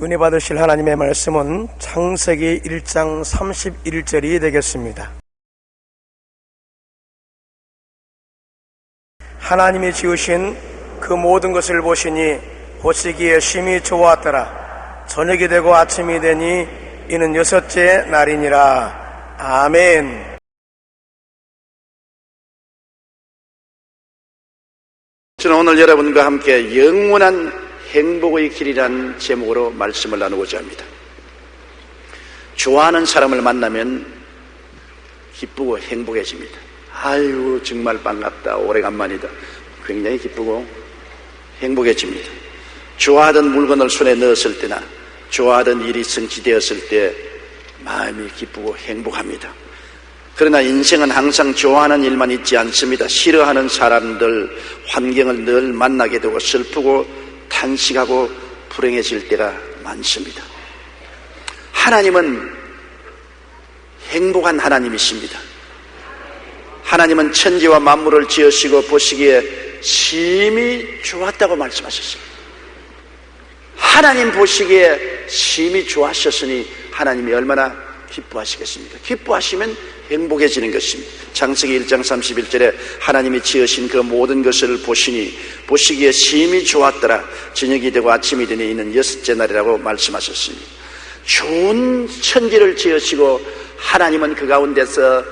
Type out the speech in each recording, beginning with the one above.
은혜 받으실 하나님의 말씀은 창세기 1장 31절이 되겠습니다. 하나님이 지으신 그 모든 것을 보시니 보시기에 심히 좋았더라. 저녁이 되고 아침이 되니 이는 여섯째 날이니라. 아멘. 저는 오늘 여러분과 함께 영원한 행복의 길이라는 제목으로 말씀을 나누고자 합니다. 좋아하는 사람을 만나면 기쁘고 행복해집니다. 아유, 정말 반갑다, 오래간만이다. 굉장히 기쁘고 행복해집니다. 좋아하던 물건을 손에 넣었을 때나 좋아하던 일이 성취되었을 때 마음이 기쁘고 행복합니다. 그러나 인생은 항상 좋아하는 일만 있지 않습니다. 싫어하는 사람들, 환경을 늘 만나게 되고 슬프고 탄식하고 불행해질 때가 많습니다. 하나님은 행복한 하나님이십니다. 하나님은 천지와 만물을 지으시고 보시기에 심히 좋았다고 말씀하셨습니다. 하나님 보시기에 심히 좋아하셨으니 하나님이 얼마나 기뻐하시겠습니까? 기뻐하시면 행복해지는 것입니다. 창세기 1장 31절에 하나님이 지으신 그 모든 것을 보시니 보시기에 심히 좋았더라. 저녁이 되고 아침이 되니 이는 여섯째 날이라고 말씀하셨습니다. 좋은 천지를 지으시고 하나님은 그 가운데서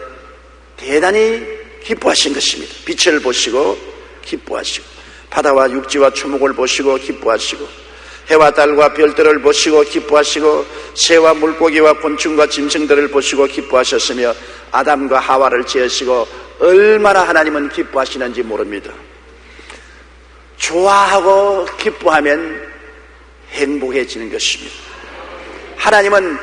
대단히 기뻐하신 것입니다. 빛을 보시고 기뻐하시고 바다와 육지와 초목을 보시고 기뻐하시고 해와 달과 별들을 보시고 기뻐하시고 새와 물고기와 곤충과 짐승들을 보시고 기뻐하셨으며 아담과 하와를 지으시고 얼마나 하나님은 기뻐하시는지 모릅니다. 좋아하고 기뻐하면 행복해지는 것입니다. 하나님은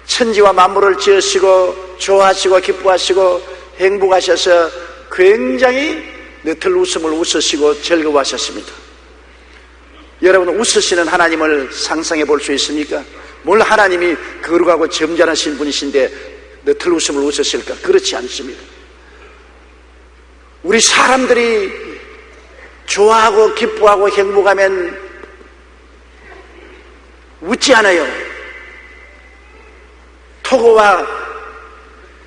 천지와 만물을 지으시고 좋아하시고 기뻐하시고 행복하셔서 굉장히 너틀 웃음을 웃으시고 즐거워하셨습니다. 여러분, 웃으시는 하나님을 상상해 볼 수 있습니까? 물론 하나님이 거룩하고 점잖으신 분이신데 너틀 웃음을 웃으실까? 그렇지 않습니다. 우리 사람들이 좋아하고 기뻐하고 행복하면 웃지 않아요. 토고와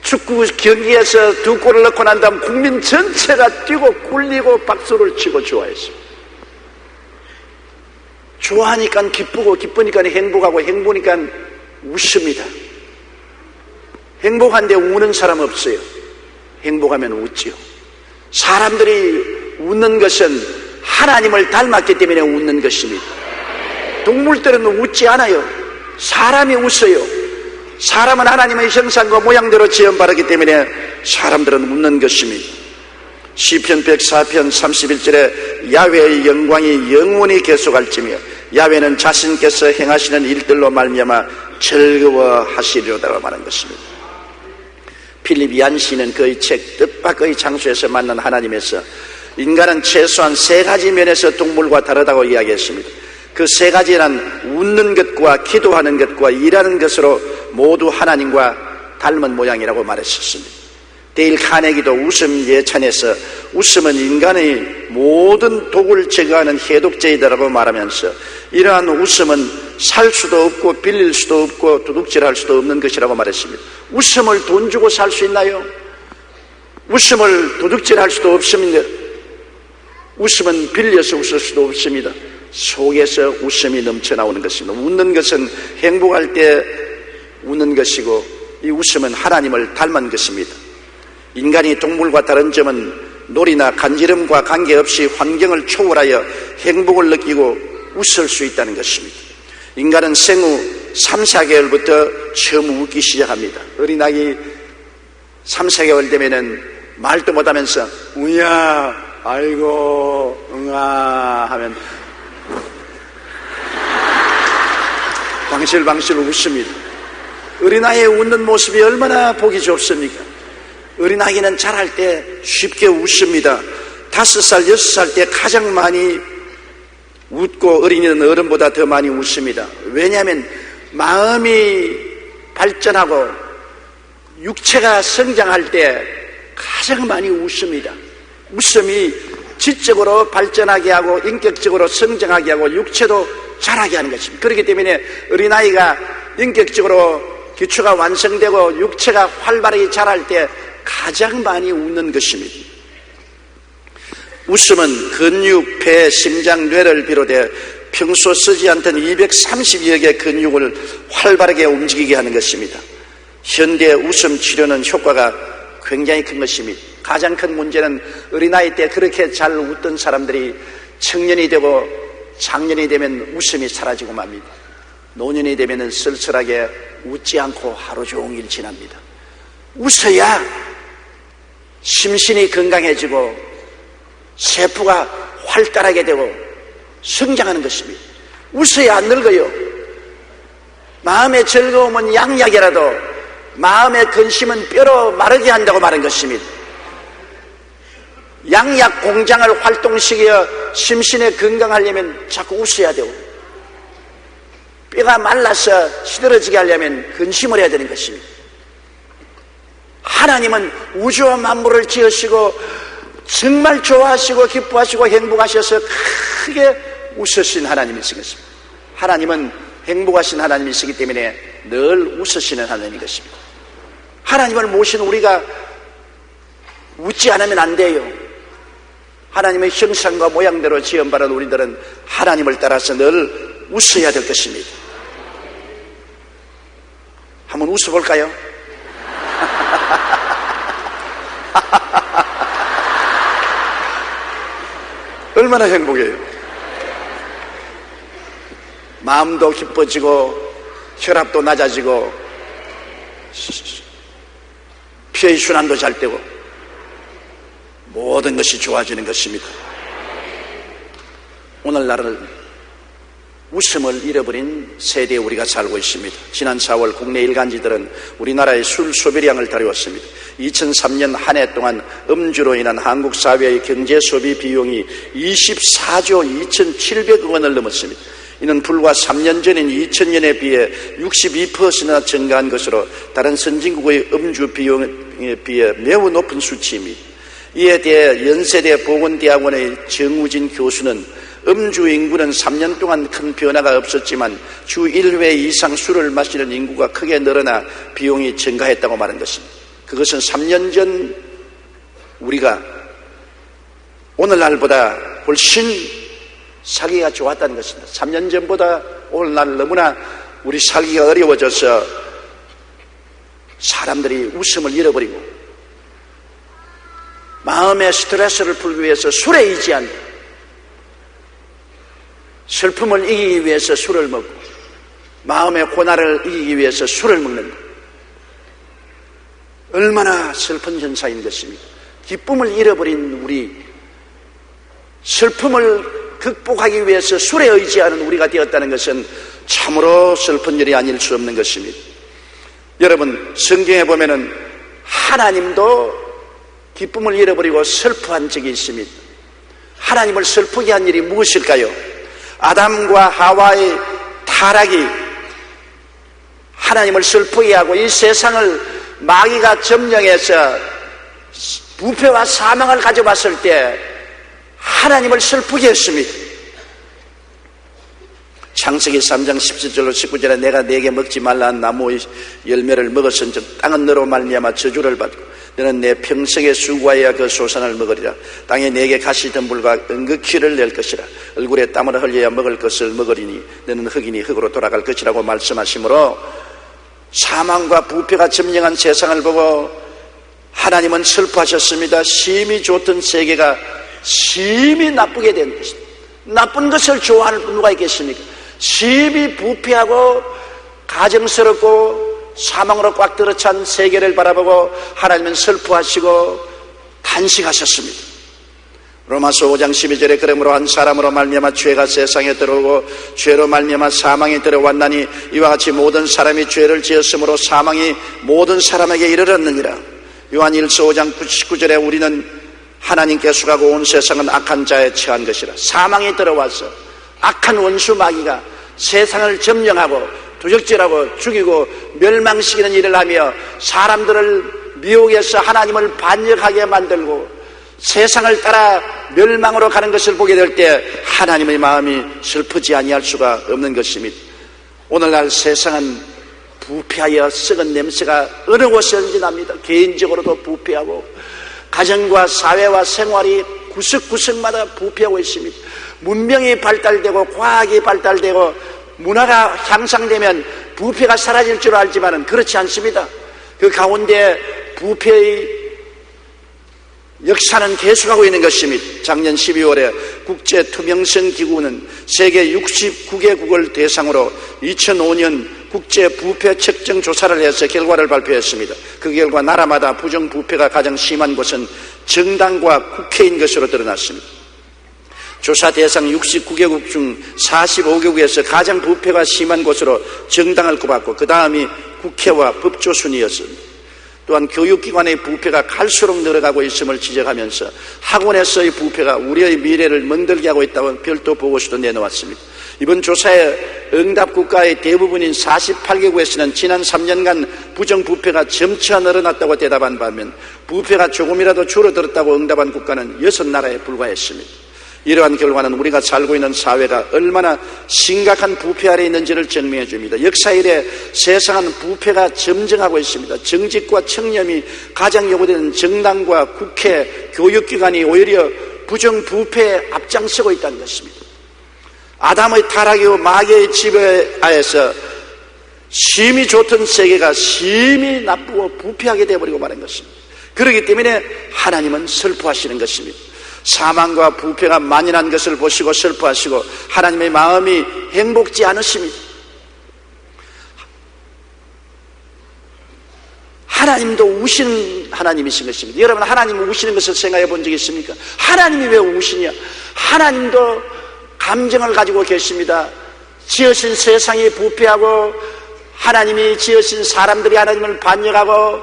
축구 경기에서 두 골을 넣고 난 다음 국민 전체가 뛰고 굴리고 박수를 치고 좋아했습니다. 좋아하니까 기쁘고 기쁘니까 행복하고 행복하니까 웃습니다. 행복한데 우는 사람 없어요. 행복하면 웃지요. 사람들이 웃는 것은 하나님을 닮았기 때문에 웃는 것입니다. 동물들은 웃지 않아요. 사람이 웃어요. 사람은 하나님의 형상과 모양대로 지음받았기 때문에 사람들은 웃는 것입니다. 시편 104편 31절에 야훼의 영광이 영원히 계속할지며 야훼는 자신께서 행하시는 일들로 말미암아 즐거워하시리로다가 말한 것입니다. 필립 얀시는 그의 책 뜻밖의 장소에서 만난 하나님에서 인간은 최소한 세 가지 면에서 동물과 다르다고 이야기했습니다. 그 세 가지는 웃는 것과 기도하는 것과 일하는 것으로 모두 하나님과 닮은 모양이라고 말했었습니다. 데일 카네기도 웃음 예찬에서 웃음은 인간의 모든 독을 제거하는 해독제이다라고 말하면서 이러한 웃음은 살 수도 없고 빌릴 수도 없고 도둑질할 수도 없는 것이라고 말했습니다. 웃음을 돈 주고 살 수 있나요? 웃음을 도둑질할 수도 없습니다. 웃음은 빌려서 웃을 수도 없습니다. 속에서 웃음이 넘쳐나오는 것입니다. 웃는 것은 행복할 때 웃는 것이고 이 웃음은 하나님을 닮은 것입니다. 인간이 동물과 다른 점은 놀이나 간지럼과 관계없이 환경을 초월하여 행복을 느끼고 웃을 수 있다는 것입니다. 인간은 생후 3, 4개월부터 처음 웃기 시작합니다. 어린아이 3, 4개월 되면은 말도 못하면서 우야, 아이고, 응아 하면 방실방실 웃습니다. 어린아이의 웃는 모습이 얼마나 보기 좋습니까? 어린아이는 자랄 때 쉽게 웃습니다. 5살, 6살 때 가장 많이 웃고 어린이는 어른보다 더 많이 웃습니다. 왜냐하면 마음이 발전하고 육체가 성장할 때 가장 많이 웃습니다. 웃음이 지적으로 발전하게 하고 인격적으로 성장하게 하고 육체도 자라게 하는 것입니다. 그렇기 때문에 어린아이가 인격적으로 기초가 완성되고 육체가 활발하게 자랄 때 가장 많이 웃는 것입니다. 웃음은 근육, 폐, 심장, 뇌를 비롯해 평소 쓰지 않던 230여 개의 근육을 활발하게 움직이게 하는 것입니다. 현대 웃음 치료는 효과가 굉장히 큰 것입니다. 가장 큰 문제는 어린아이 때 그렇게 잘 웃던 사람들이 청년이 되고 장년이 되면 웃음이 사라지고 맙니다. 노년이 되면 쓸쓸하게 웃지 않고 하루 종일 지납니다. 웃어야 심신이 건강해지고 세포가 활달하게 되고 성장하는 것입니다. 웃어야 안 늙어요. 마음의 즐거움은 양약이라도 마음의 근심은 뼈로 마르게 한다고 말한 것입니다. 양약 공장을 활동시켜 심신에 건강하려면 자꾸 웃어야 되고, 뼈가 말라서 시들어지게 하려면 근심을 해야 되는 것입니다. 하나님은 우주와 만물을 지으시고 정말 좋아하시고 기뻐하시고 행복하셔서 크게 웃으신 하나님이시겠습니다. 하나님은 행복하신 하나님이시기 때문에 늘 웃으시는 하나님인 것입니다. 하나님을 모신 우리가 웃지 않으면 안 돼요. 하나님의 형상과 모양대로 지음받은 우리들은 하나님을 따라서 늘 웃어야 될 것입니다. 한번 웃어볼까요? 얼마나 행복해요. 마음도 기뻐지고 혈압도 낮아지고 피의 순환도 잘 되고 모든 것이 좋아지는 것입니다. 오늘날은 웃음을 잃어버린 세대에 우리가 살고 있습니다. 지난 4월 국내 일간지들은 우리나라의 술 소비량을 다루었습니다. 2003년 한 해 동안 음주로 인한 한국 사회의 경제 소비 비용이 24조 2,700억 원을 넘었습니다. 이는 불과 3년 전인 2000년에 비해 62%나 증가한 것으로 다른 선진국의 음주 비용에 비해 매우 높은 수치입니다. 이에 대해 연세대 보건대학원의 정우진 교수는 음주 인구는 3년 동안 큰 변화가 없었지만 주 1회 이상 술을 마시는 인구가 크게 늘어나 비용이 증가했다고 말한 것입니다. 그것은 3년 전 우리가 오늘날보다 훨씬 살기가 좋았다는 것입니다. 3년 전보다 오늘날 너무나 우리 살기가 어려워져서 사람들이 웃음을 잃어버리고 마음의 스트레스를 풀기 위해서 술에 의지한다. 슬픔을 이기기 위해서 술을 먹고 마음의 고난을 이기기 위해서 술을 먹는다. 얼마나 슬픈 현상인 것입니까? 기쁨을 잃어버린 우리, 슬픔을 극복하기 위해서 술에 의지하는 우리가 되었다는 것은 참으로 슬픈 일이 아닐 수 없는 것입니다. 여러분, 성경에 보면은 하나님도 기쁨을 잃어버리고 슬퍼한 적이 있습니다. 하나님을 슬프게 한 일이 무엇일까요? 아담과 하와의 타락이 하나님을 슬프게 하고 이 세상을 마귀가 점령해서 부패와 사망을 가져왔을 때 하나님을 슬프게 했습니다. 창세기 3장 17절로 19절에 내가 네게 먹지 말라는 나무의 열매를 먹었은즉 땅은 너로 말미암아 저주를 받고 너는 내 평생에 수고하여 그 소산을 먹으리라. 땅에 네게 가시덤불과 은극히를 낼 것이라. 얼굴에 땀을 흘려야 먹을 것을 먹으리니 너는 흙이니 흙으로 돌아갈 것이라고 말씀하시므로 사망과 부패가 점령한 세상을 보고 하나님은 슬퍼하셨습니다. 심히 좋던 세계가 심히 나쁘게 된 것입니다. 나쁜 것을 좋아하는 분 누가 있겠습니까? 심히 부패하고 가정스럽고 사망으로 꽉 들어찬 세계를 바라보고 하나님은 슬퍼하시고 탄식하셨습니다. 로마서 5장 12절에 그러므로 한 사람으로 말미암아 죄가 세상에 들어오고 죄로 말미암아 사망이 들어왔나니 이와 같이 모든 사람이 죄를 지었으므로 사망이 모든 사람에게 이르렀느니라. 요한 1서 5장 19절에 우리는 하나님께 속하고 온 세상은 악한 자에 처한 것이라. 사망이 들어와서 악한 원수 마귀가 세상을 점령하고 도적질하고 죽이고 멸망시키는 일을 하며 사람들을 미혹해서 하나님을 반역하게 만들고 세상을 따라 멸망으로 가는 것을 보게 될 때 하나님의 마음이 슬프지 아니할 수가 없는 것입니다. 오늘날 세상은 부패하여 썩은 냄새가 어느 곳이든지 납니다. 개인적으로도 부패하고 가정과 사회와 생활이 구석구석마다 부패하고 있습니다. 문명이 발달되고 과학이 발달되고 문화가 향상되면 부패가 사라질 줄 알지만 그렇지 않습니다. 그 가운데 부패의 역사는 계속하고 있는 것입니다. 작년 12월에 국제투명성기구는 세계 69개국을 대상으로 2005년 국제부패 측정 조사를 해서 결과를 발표했습니다. 그 결과 나라마다 부정부패가 가장 심한 곳은 정당과 국회인 것으로 드러났습니다. 조사 대상 69개국 중 45개국에서 가장 부패가 심한 곳으로 정당을 꼽았고 그 다음이 국회와 법조순이었습니다. 또한 교육기관의 부패가 갈수록 늘어가고 있음을 지적하면서 학원에서의 부패가 우리의 미래를 멍들게 하고 있다고 별도 보고서도 내놓았습니다. 이번 조사의 응답국가의 대부분인 48개국에서는 지난 3년간 부정부패가 점차 늘어났다고 대답한 반면 부패가 조금이라도 줄어들었다고 응답한 국가는 6나라에 불과했습니다. 이러한 결과는 우리가 살고 있는 사회가 얼마나 심각한 부패 아래 있는지를 증명해 줍니다. 역사 이래 세상은 부패가 점증하고 있습니다. 정직과 청렴이 가장 요구되는 정당과 국회, 교육기관이 오히려 부정부패에 앞장서고 있다는 것입니다. 아담의 타락 이후 마귀의 지배하에서 심히 좋던 세계가 심히 나쁘고 부패하게 되어버리고 마는 것입니다. 그렇기 때문에 하나님은 슬퍼하시는 것입니다. 사망과 부패가 만연한 것을 보시고 슬퍼하시고 하나님의 마음이 행복지 않으십니다. 하나님도 우시는 하나님이신 것입니다. 여러분, 하나님이 우시는 것을 생각해 본 적이 있습니까? 하나님이 왜 우시냐? 하나님도 감정을 가지고 계십니다. 지으신 세상이 부패하고 하나님이 지으신 사람들이 하나님을 반역하고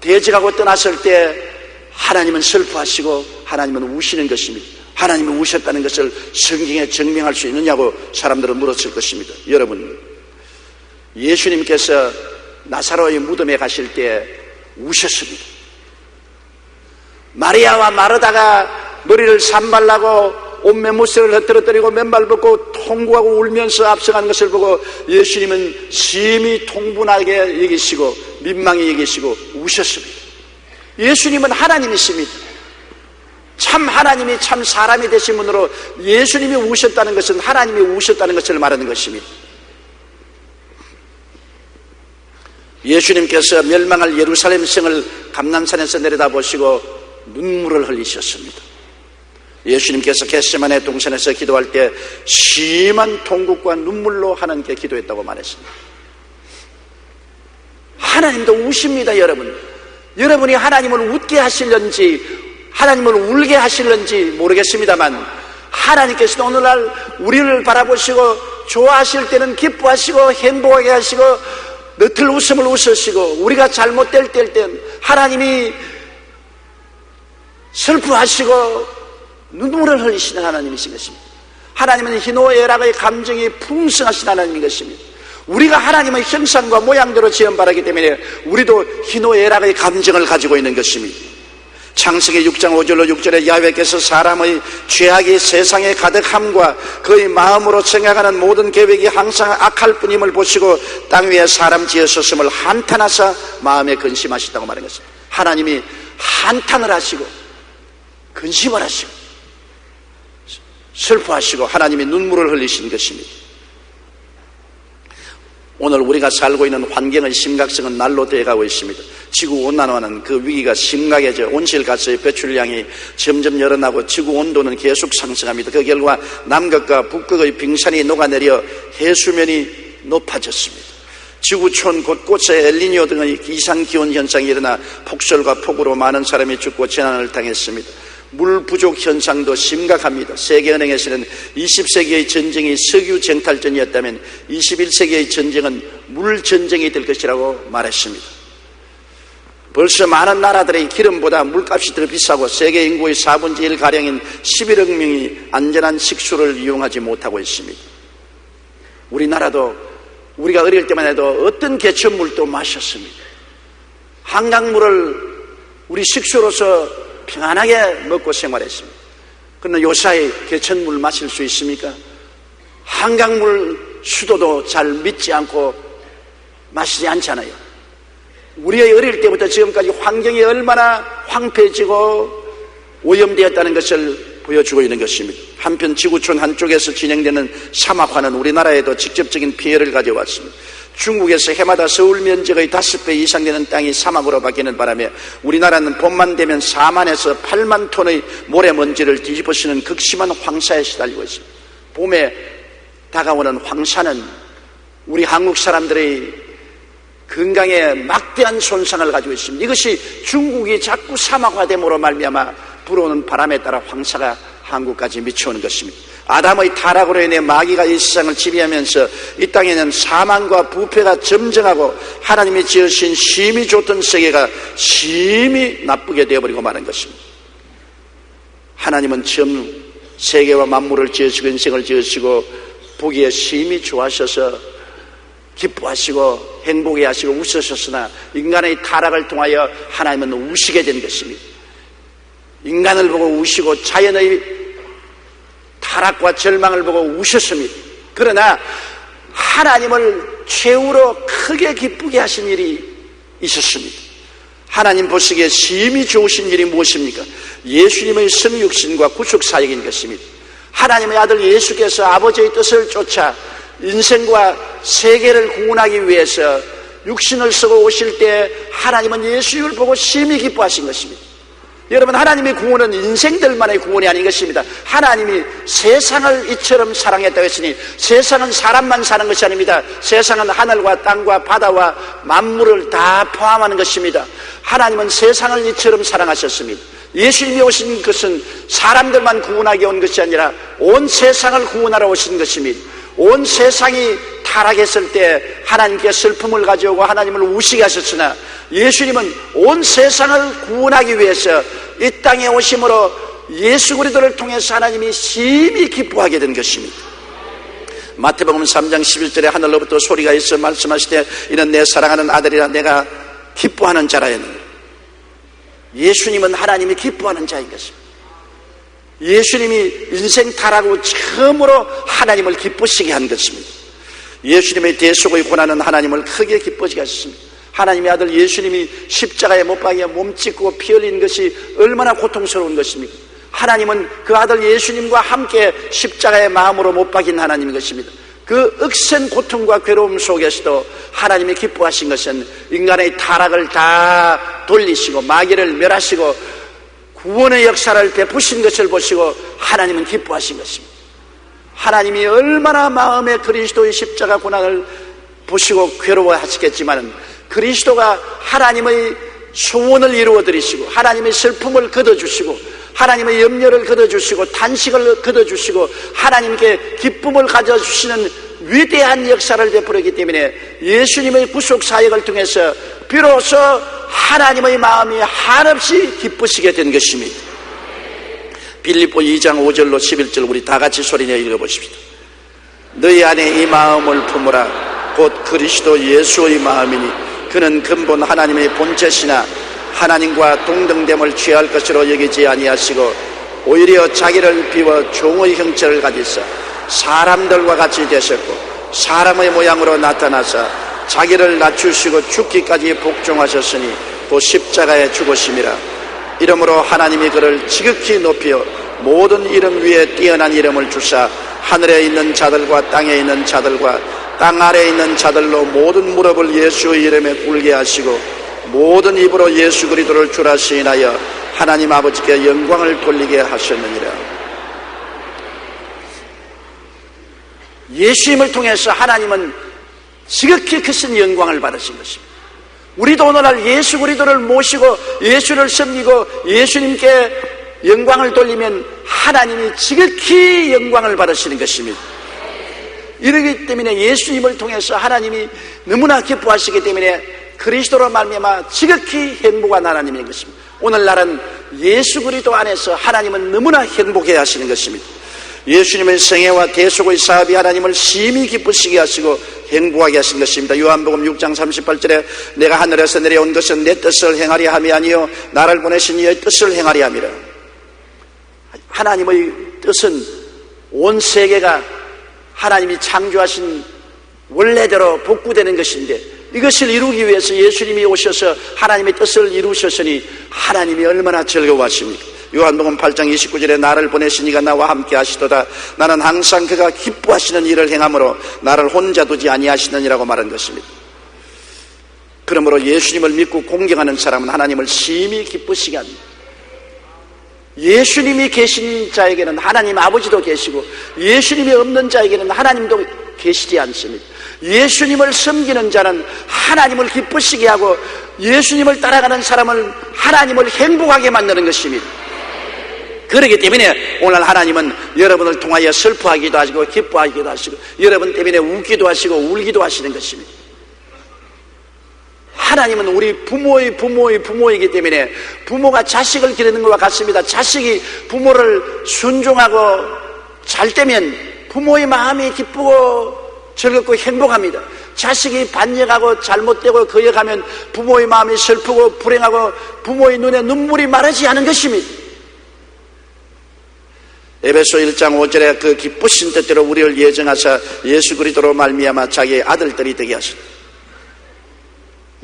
대적하고 떠났을 때 하나님은 슬퍼하시고 하나님은 우시는 것입니다. 하나님이 우셨다는 것을 성경에 증명할 수 있느냐고 사람들은 물었을 것입니다. 여러분, 예수님께서 나사로의 무덤에 가실 때 우셨습니다. 마리아와 마르다가 머리를 산발라고 옷매무새를 흩어뜨리고 맨발 벗고 통곡하고 울면서 앞서가는 것을 보고 예수님은 심히 통분하게 여기시고 민망히 여기시고 우셨습니다. 예수님은 하나님이십니다. 참 하나님이 참 사람이 되신 분으로 예수님이 우셨다는 것은 하나님이 우셨다는 것을 말하는 것입니다. 예수님께서 멸망할 예루살렘 성을 감람산에서 내려다보시고 눈물을 흘리셨습니다. 예수님께서 겟세마네 동산에서 기도할 때 심한 통곡과 눈물로 하나님께 기도했다고 말했습니다. 하나님도 우십니다. 여러분이 하나님을 웃게 하실런지 하나님을 울게 하실런지 모르겠습니다만 하나님께서도 오늘날 우리를 바라보시고 좋아하실 때는 기뻐하시고 행복하게 하시고 너틀 웃음을 웃으시고 우리가 잘못될 때는 하나님이 슬퍼하시고 눈물을 흘리시는 하나님이신 것입니다. 하나님은 희노애락의 감정이 풍성하신 하나님인 것입니다. 우리가 하나님의 형상과 모양대로 지음받았기 때문에 우리도 희노애락의 감정을 가지고 있는 것입니다. 창세기 6장 5절로 6절에 야훼께서 사람의 죄악이 세상에 가득함과 그의 마음으로 생각하는 모든 계획이 항상 악할 뿐임을 보시고 땅 위에 사람 지으셨음을 한탄하사 마음에 근심하시다고 말한 것입니다. 하나님이 한탄을 하시고 근심을 하시고 슬퍼하시고 하나님이 눈물을 흘리신 것입니다. 오늘 우리가 살고 있는 환경의 심각성은 날로 되어가고 있습니다. 지구온난화는 그 위기가 심각해져 온실가스의 배출량이 점점 늘어나고 지구온도는 계속 상승합니다. 그 결과 남극과 북극의 빙산이 녹아내려 해수면이 높아졌습니다. 지구촌 곳곳에 엘니뇨 등의 이상기온 현상이 일어나 폭설과 폭우로 많은 사람이 죽고 재난을 당했습니다. 물 부족 현상도 심각합니다. 세계은행에서는 20세기의 전쟁이 석유 쟁탈전이었다면 21세기의 전쟁은 물 전쟁이 될 것이라고 말했습니다. 벌써 많은 나라들의 기름보다 물값이 더 비싸고 세계 인구의 4분의 1가량인 11억 명이 안전한 식수를 이용하지 못하고 있습니다. 우리나라도 우리가 어릴 때만 해도 어떤 개천물도 마셨습니다. 한강물을 우리 식수로서 평안하게 먹고 생활했습니다. 그러나 요사이 개천물 마실 수 있습니까? 한강물 수도도 잘 믿지 않고 마시지 않잖아요. 우리의 어릴 때부터 지금까지 환경이 얼마나 황폐해지고 오염되었다는 것을 보여주고 있는 것입니다. 한편 지구촌 한쪽에서 진행되는 사막화는 우리나라에도 직접적인 피해를 가져왔습니다. 중국에서 해마다 서울 면적의 5배 이상 되는 땅이 사막으로 바뀌는 바람에 우리나라는 봄만 되면 4만에서 8만 톤의 모래먼지를 뒤집어쓰는 극심한 황사에 시달리고 있습니다. 봄에 다가오는 황사는 우리 한국 사람들의 건강에 막대한 손상을 가지고 있습니다. 이것이 중국이 자꾸 사막화됨으로 말미암아 불어오는 바람에 따라 황사가 한국까지 미쳐오는 것입니다. 아담의 타락으로 인해 마귀가 이 세상을 지배하면서 이 땅에는 사망과 부패가 점증하고 하나님이 지으신 심히 좋던 세계가 심히 나쁘게 되어버리고 마는 것입니다. 하나님은 처음 세계와 만물을 지으시고 인생을 지으시고 보기에 심히 좋아하셔서 기뻐하시고 행복해 하시고 웃으셨으나 인간의 타락을 통하여 하나님은 우시게 된 것입니다. 인간을 보고 우시고 자연의 타락과 절망을 보고 우셨습니다. 그러나 하나님을 최후로 크게 기쁘게 하신 일이 있었습니다. 하나님 보시기에 심히 좋으신 일이 무엇입니까? 예수님의 성육신과 구속사역인 것입니다. 하나님의 아들 예수께서 아버지의 뜻을 쫓아 인생과 세계를 구원하기 위해서 육신을 쓰고 오실 때 하나님은 예수님을 보고 심히 기뻐하신 것입니다. 여러분, 하나님의 구원은 인생들만의 구원이 아닌 것입니다. 하나님이 세상을 이처럼 사랑했다고 했으니 세상은 사람만 사는 것이 아닙니다. 세상은 하늘과 땅과 바다와 만물을 다 포함하는 것입니다. 하나님은 세상을 이처럼 사랑하셨습니다. 예수님이 오신 것은 사람들만 구원하기 온 것이 아니라 온 세상을 구원하러 오신 것입니다. 온 세상이 타락했을 때 하나님께 슬픔을 가져오고 하나님을 우시게 하셨으나 예수님은 온 세상을 구원하기 위해서 이 땅에 오심으로 예수 그리스도를 통해서 하나님이 심히 기뻐하게 된 것입니다. 마태복음 3장 11절에 하늘로부터 소리가 있어 말씀하시되 이는 내 사랑하는 아들이라 내가 기뻐하는 자라 했느니라. 예수님은 하나님이 기뻐하는 자인 것입니다. 예수님이 인생 타락으로 처음으로 하나님을 기쁘시게 한 것입니다. 예수님의 대속의 고난은 하나님을 크게 기뻐지게 하셨습니다. 하나님의 아들 예수님이 십자가에 못 박혀 몸짓고 피 흘린 것이 얼마나 고통스러운 것입니까? 하나님은 그 아들 예수님과 함께 십자가의 마음으로 못 박인 하나님인 것입니다. 그 억센 고통과 괴로움 속에서도 하나님이 기뻐하신 것은 인간의 타락을 다 돌리시고 마귀를 멸하시고 구원의 역사를 베푸신 것을 보시고 하나님은 기뻐하신 것입니다. 하나님이 얼마나 마음에 그리스도의 십자가 고난을 보시고 괴로워하시겠지만 그리스도가 하나님의 소원을 이루어드리시고 하나님의 슬픔을 걷어주시고 하나님의 염려를 걷어주시고 탄식을 걷어주시고 하나님께 기쁨을 가져주시는 위대한 역사를 베풀었기 때문에 예수님의 구속사역을 통해서 비로소 하나님의 마음이 한없이 기쁘시게 된 것입니다. 빌립보 2장 5절로 11절 우리 다 같이 소리내어 읽어보십시다. 너희 안에 이 마음을 품으라. 곧 그리스도 예수의 마음이니 그는 근본 하나님의 본체시나 하나님과 동등됨을 취할 것으로 여기지 아니하시고 오히려 자기를 비워 종의 형체를 가지사 사람들과 같이 되셨고 사람의 모양으로 나타나사 자기를 낮추시고 죽기까지 복종하셨으니 또 십자가에 죽으심이라. 이러므로 하나님이 그를 지극히 높여 모든 이름 위에 뛰어난 이름을 주사 하늘에 있는 자들과 땅에 있는 자들과 땅 아래에 있는 자들로 모든 무릎을 예수의 이름에 꿇게 하시고 모든 입으로 예수 그리스도를 주라 시인하여 하나님 아버지께 영광을 돌리게 하셨느니라. 예수님을 통해서 하나님은 지극히 크신 영광을 받으신 것입니다. 우리도 오늘날 예수 그리스도를 모시고 예수를 섬기고 예수님께 영광을 돌리면 하나님이 지극히 영광을 받으시는 것입니다. 이러기 때문에 예수님을 통해서 하나님이 너무나 기뻐하시기 때문에 그리스도로 말미암아 지극히 행복한 하나님인 것입니다. 오늘날은 예수 그리스도 안에서 하나님은 너무나 행복해 하시는 것입니다. 예수님의 생애와 대속의 사업이 하나님을 심히 기쁘시게 하시고 행복하게 하신 것입니다. 요한복음 6장 38절에 내가 하늘에서 내려온 것은 내 뜻을 행하리 함이 아니요 나를 보내신 이의 뜻을 행하리 함이라. 하나님의 뜻은 온 세계가 하나님이 창조하신 원래대로 복구되는 것인데, 이것을 이루기 위해서 예수님이 오셔서 하나님의 뜻을 이루셨으니 하나님이 얼마나 즐거워하십니까? 요한복음 8장 29절에 나를 보내신 이가 나와 함께 하시도다. 나는 항상 그가 기뻐하시는 일을 행함으로 나를 혼자 두지 아니하시느니라고 말한 것입니다. 그러므로 예수님을 믿고 공경하는 사람은 하나님을 심히 기쁘시게 합니다. 예수님이 계신 자에게는 하나님 아버지도 계시고, 예수님이 없는 자에게는 하나님도 계시지 않습니다. 예수님을 섬기는 자는 하나님을 기쁘시게 하고, 예수님을 따라가는 사람은 하나님을 행복하게 만드는 것입니다. 그렇기 때문에 오늘 하나님은 여러분을 통하여 슬퍼하기도 하시고 기뻐하기도 하시고 여러분 때문에 웃기도 하시고 울기도 하시는 것입니다. 하나님은 우리 부모의 부모이기 때문에 부모가 자식을 기르는 것과 같습니다. 자식이 부모를 순종하고 잘 되면 부모의 마음이 기쁘고 즐겁고 행복합니다. 자식이 반역하고 잘못되고 거역하면 부모의 마음이 슬프고 불행하고 부모의 눈에 눈물이 마르지 않은 것입니다. 에베소 1장 5절에 그 기쁘신 뜻대로 우리를 예정하사 예수 그리스도로 말미암아 자기의 아들들이 되게 하시다.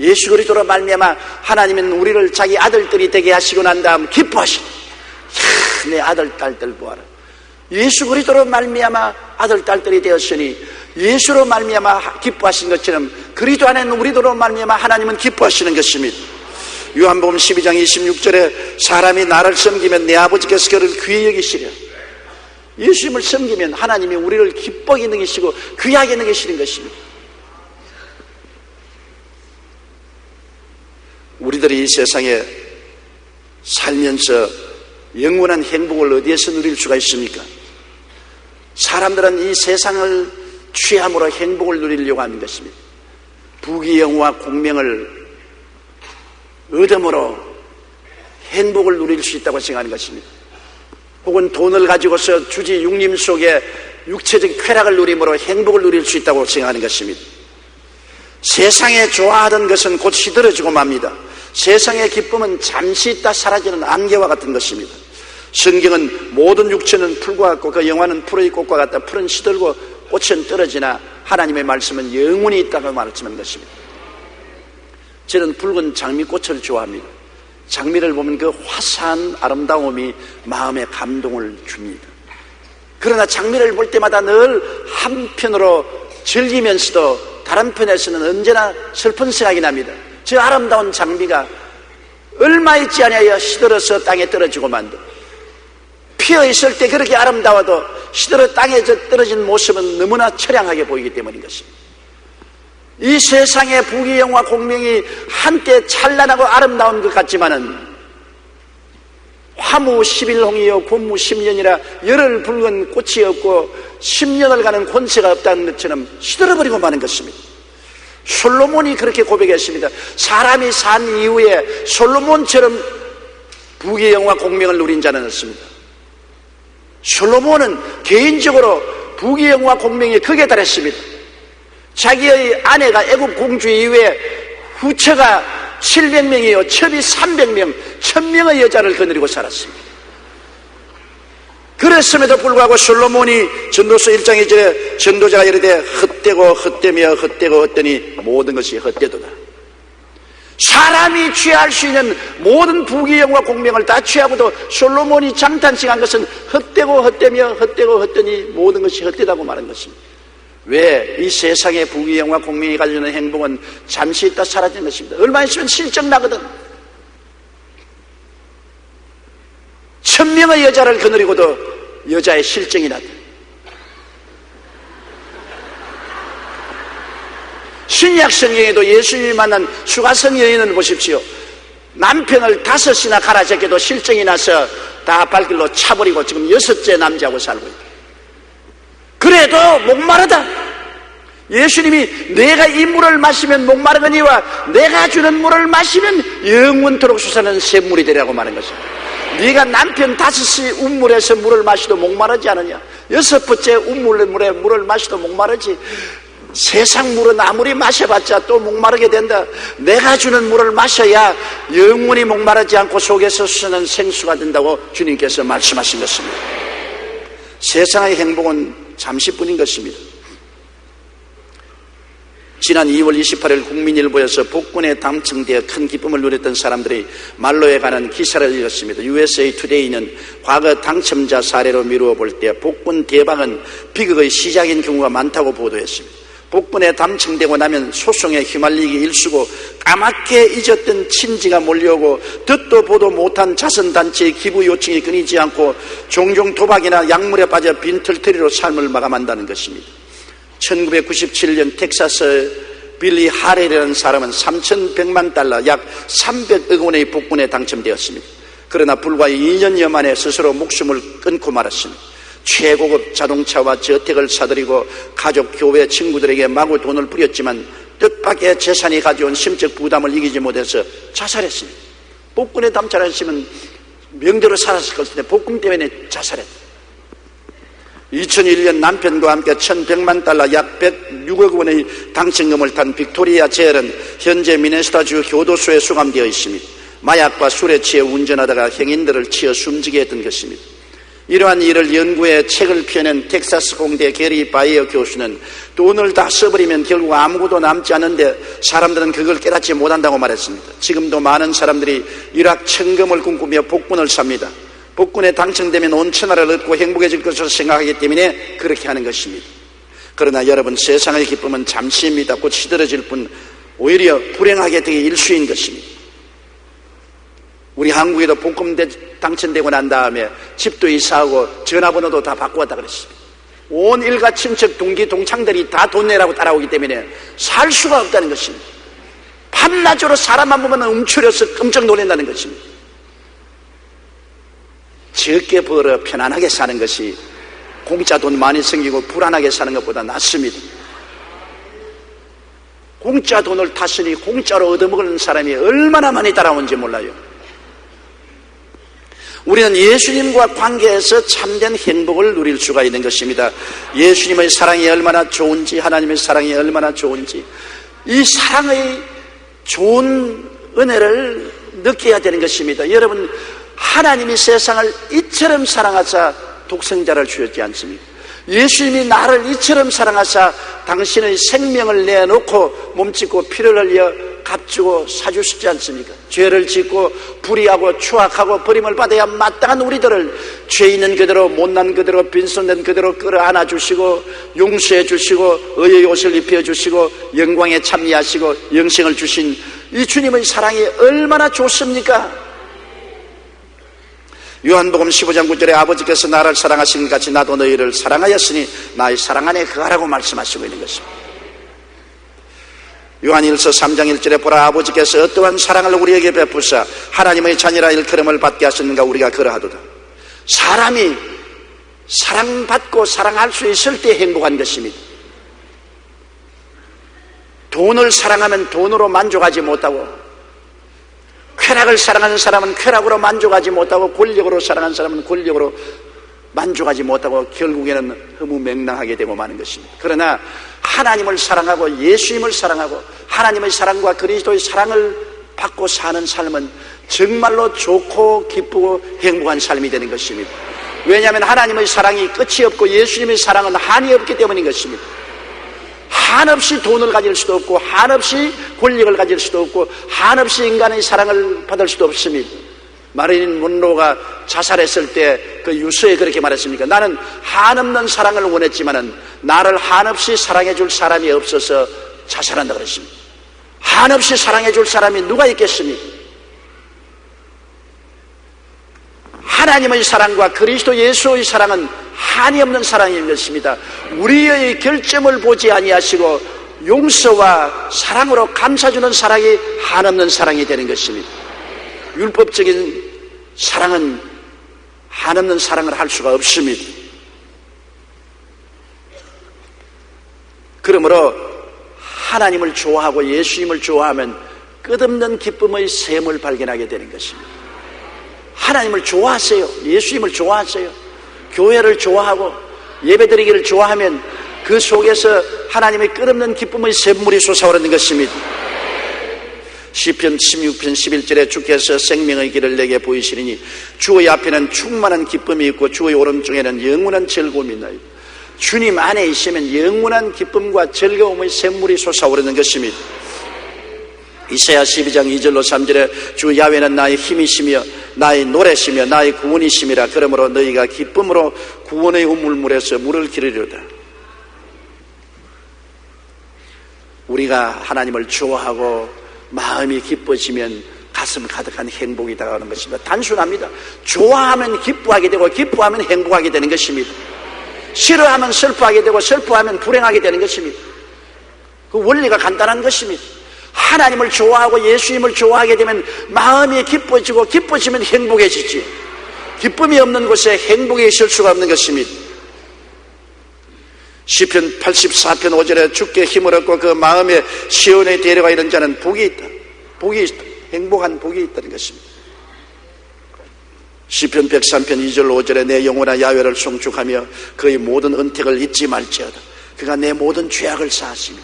예수 그리스도로 말미암아 하나님은 우리를 자기 아들들이 되게 하시고 난 다음 기뻐하시다. 내 아들 딸들 보아라. 예수 그리스도로 말미암아 아들 딸들이 되었으니 예수로 말미암아 기뻐하신 것처럼 그리스도 안에는 우리로 말미암아 하나님은 기뻐하시는 것입니다. 요한복음 12장 26절에 사람이 나를 섬기면 내 아버지께서 그를 귀히 여기시려. 예수님을 섬기면 하나님이 우리를 기쁘게 여기시고 귀하게 여기시는 것입니다. 우리들이 이 세상에 살면서 영원한 행복을 어디에서 누릴 수가 있습니까? 사람들은 이 세상을 취함으로 행복을 누리려고 하는 것입니다. 부귀영화 공명을 얻음으로 행복을 누릴 수 있다고 생각하는 것입니다. 혹은 돈을 가지고서 주지 육림 속에 육체적 쾌락을 누림으로 행복을 누릴 수 있다고 생각하는 것입니다. 세상에 좋아하던 것은 곧 시들어지고 맙니다. 세상의 기쁨은 잠시 있다 사라지는 안개와 같은 것입니다. 성경은 모든 육체는 풀과 같고 그 영화는 풀의 꽃과 같다. 풀은 시들고 꽃은 떨어지나 하나님의 말씀은 영원히 있다고 말씀하는 것입니다. 저는 붉은 장미꽃을 좋아합니다. 장미를 보면 그 화사한 아름다움이 마음에 감동을 줍니다. 그러나 장미를 볼 때마다 늘 한편으로 즐기면서도 다른 편에서는 언제나 슬픈 생각이 납니다. 저 아름다운 장미가 얼마 있지 않아야 시들어서 땅에 떨어지고 만다. 피어 있을 때 그렇게 아름다워도 시들어 땅에 떨어진 모습은 너무나 처량하게 보이기 때문인 것입니다. 이 세상의 부귀영화 공명이 한때 찬란하고 아름다운 것 같지만은 화무 11홍이요 곤무 10년이라 열흘 붉은 꽃이 없고 10년을 가는 권세가 없다는 것처럼 시들어버리고 마는 것입니다. 솔로몬이 그렇게 고백했습니다. 사람이 산 이후에 솔로몬처럼 부귀영화 공명을 누린 자는 없습니다. 솔로몬은 개인적으로 부귀영화 공명에 극에 달했습니다. 자기의 아내가 애굽 공주 이후에 후처가 700명이요 첩이 300명 1000명의 여자를 거느리고 살았습니다. 그랬음에도 불구하고 솔로몬이 전도서 1장 2절에 전도자가 이르되 헛되고 헛되며 헛되고 헛되니 모든 것이 헛되도다. 사람이 취할 수 있는 모든 부귀영화 공명을 다 취하고도 솔로몬이 장탄식한 것은 헛되고 헛되며 헛되고 헛되니 모든 것이 헛되다고 말한 것입니다. 왜? 이 세상의 부귀영화 공명이 가지는 행복은 잠시 있다 사라지는 것입니다. 얼마 있으면 실정 나거든. 1000명의 여자를 거느리고도 여자의 실정이 나다. 신약 성경에도 예수님이 만난 수가성 여인을 보십시오. 남편을 5이나 갈아제껴도 실정이 나서 다 발길로 차버리고 지금 6째 남자하고 살고 있다. 그래도 목마르다. 예수님이 내가 이 물을 마시면 목마르거니와 내가 주는 물을 마시면 영원토록 솟아나는 샘물이 되라고 말한 것입니다. 네가 남편 5이 운물에서 물을 마시도 목마르지 않느냐? 6번째 운물의 물에 물을 마시도 목마르지. 세상 물은 아무리 마셔봤자 또 목마르게 된다. 내가 주는 물을 마셔야 영원히 목마르지 않고 속에서 쓰는 생수가 된다고 주님께서 말씀하신 것입니다. 세상의 행복은 잠시뿐인 것입니다. 지난 2월 28일 국민일보에서 복권에 당첨되어 큰 기쁨을 누렸던 사람들이 말로에 관한 기사를 읽었습니다. USA Today는 과거 당첨자 사례로 미루어 볼 때 복권 대박은 비극의 시작인 경우가 많다고 보도했습니다. 복권에 당첨되고 나면 소송에 휘말리기 일쑤고 까맣게 잊었던 친지가 몰려오고 듣도 보도 못한 자선단체의 기부 요청이 끊이지 않고 종종 도박이나 약물에 빠져 빈털터리로 삶을 마감한다는 것입니다. 1997년 텍사스 빌리 하렐이라는 사람은 3,100만 달러 약 300억 원의 복권에 당첨되었습니다. 그러나 불과 2년여 만에 스스로 목숨을 끊고 말았습니다. 최고급 자동차와 저택을 사들이고 가족, 교회, 친구들에게 마구 돈을 뿌렸지만 뜻밖의 재산이 가져온 심적 부담을 이기지 못해서 자살했습니다. 복권에 당첨했으면 명대로 살았을 것 같은데 복권 때문에 자살했다. 2001년 남편과 함께 1,100만 달러 약 106억 원의 당첨금을 탄 빅토리아 제일은 현재 미네소타주 교도소에 수감되어 있습니다. 마약과 술에 취해 운전하다가 행인들을 치어 숨지게 했던 것입니다. 이러한 일을 연구해 책을 펴낸 텍사스 공대 게리 바이어 교수는 돈을 다 써버리면 결국 아무것도 남지 않는데 사람들은 그걸 깨닫지 못한다고 말했습니다. 지금도 많은 사람들이 일확천금을 꿈꾸며 복권을 삽니다. 복권에 당첨되면 온 천하를 얻고 행복해질 것으로 생각하기 때문에 그렇게 하는 것입니다. 그러나 여러분, 세상의 기쁨은 잠시입니다. 곧 시들어질 뿐 오히려 불행하게 되기 일쑤인 것입니다. 우리 한국에도 복권 당첨되고 난 다음에 집도 이사하고 전화번호도 다 바꾸었다 그랬습니다. 온 일가 친척 동기 동창들이 다 돈 내라고 따라오기 때문에 살 수가 없다는 것입니다. 밤낮으로 사람만 보면 움츠려서 깜짝 놀란다는 것입니다. 적게 벌어 편안하게 사는 것이 공짜 돈 많이 생기고 불안하게 사는 것보다 낫습니다. 공짜 돈을 탔으니 공짜로 얻어먹는 사람이 얼마나 많이 따라오는지 몰라요. 우리는 예수님과 관계에서 참된 행복을 누릴 수가 있는 것입니다. 예수님의 사랑이 얼마나 좋은지, 하나님의 사랑이 얼마나 좋은지, 이 사랑의 좋은 은혜를 느껴야 되는 것입니다. 여러분, 하나님이 세상을 이처럼 사랑하사 독생자를 주셨지 않습니까? 예수님이 나를 이처럼 사랑하사 당신의 생명을 내놓고 몸짓고 피를 흘려 값주고 사주시지 않습니까? 죄를 짓고 불의하고 추악하고 버림을 받아야 마땅한 우리들을 죄 있는 그대로 못난 그대로 빈손된 그대로 끌어안아 주시고 용서해 주시고 의의 옷을 입혀 주시고 영광에 참여하시고 영생을 주신 이 주님의 사랑이 얼마나 좋습니까? 요한복음 15장 9절에 아버지께서 나를 사랑하신 것 같이 나도 너희를 사랑하였으니 나의 사랑 안에 거하라고 말씀하시고 있는 것입니다. 요한일서 3장 1절에 보라, 아버지께서 어떠한 사랑을 우리에게 베푸사 하나님의 자녀라 일컬음을 받게 하셨는가 우리가 그러하도다. 사람이 사랑받고 사랑할 수 있을 때 행복한 것입니다. 돈을 사랑하면 돈으로 만족하지 못하고, 쾌락을 사랑하는 사람은 쾌락으로 만족하지 못하고, 권력으로 사랑하는 사람은 권력으로 만족하지 못하고 결국에는 허무맹랑하게 되고 마는 것입니다. 그러나 하나님을 사랑하고 예수님을 사랑하고 하나님의 사랑과 그리스도의 사랑을 받고 사는 삶은 정말로 좋고 기쁘고 행복한 삶이 되는 것입니다. 왜냐하면 하나님의 사랑이 끝이 없고 예수님의 사랑은 한이 없기 때문인 것입니다. 한없이 돈을 가질 수도 없고 한없이 권력을 가질 수도 없고 한없이 인간의 사랑을 받을 수도 없습니다. 마릴린 먼로가 자살했을 때 그 유서에 그렇게 말했습니까? 나는 한없는 사랑을 원했지만은 나를 한없이 사랑해 줄 사람이 없어서 자살한다 그랬습니다. 한없이 사랑해 줄 사람이 누가 있겠습니까? 하나님의 사랑과 그리스도 예수의 사랑은 한이 없는 사랑인 것입니다. 우리의 결점을 보지 아니하시고 용서와 사랑으로 감싸주는 사랑이 한없는 사랑이 되는 것입니다. 율법적인 사랑은 한없는 사랑을 할 수가 없습니다. 그러므로 하나님을 좋아하고 예수님을 좋아하면 끝없는 기쁨의 샘을 발견하게 되는 것입니다. 하나님을 좋아하세요. 예수님을 좋아하세요. 교회를 좋아하고 예배드리기를 좋아하면 그 속에서 하나님의 끝없는 기쁨의 샘물이 솟아오르는 것입니다. 시편 16편 11절에 주께서 생명의 길을 내게 보이시리니 주의 앞에는 충만한 기쁨이 있고 주의 오른쪽에는 영원한 즐거움이 있나요. 주님 안에 있으면 영원한 기쁨과 즐거움의 샘물이 솟아오르는 것입니다. 이사야 12장 2절로 3절에 주 야훼는 나의 힘이시며 나의 노래시며 나의 구원이심이라. 그러므로 너희가 기쁨으로 구원의 우물물에서 물을 기르리로다. 우리가 하나님을 좋아하고 마음이 기뻐지면 가슴 가득한 행복이 다가오는 것입니다. 단순합니다. 좋아하면 기뻐하게 되고 기뻐하면 행복하게 되는 것입니다. 싫어하면 슬퍼하게 되고 슬퍼하면 불행하게 되는 것입니다. 그 원리가 간단한 것입니다. 하나님을 좋아하고 예수님을 좋아하게 되면 마음이 기뻐지고 기뻐지면 행복해지지. 기쁨이 없는 곳에 행복이 있을 수가 없는 것입니다. 시편 84편 5절에 주께 힘을 얻고 그 마음에 시온에 데려가 이른 자는 복이 있다. 복이 있다. 행복한 복이 있다는 것입니다. 시편 103편 2절 5절에 내 영혼아 야훼를 송축하며 그의 모든 은택을 잊지 말지어다. 그가 내 모든 죄악을 사하시며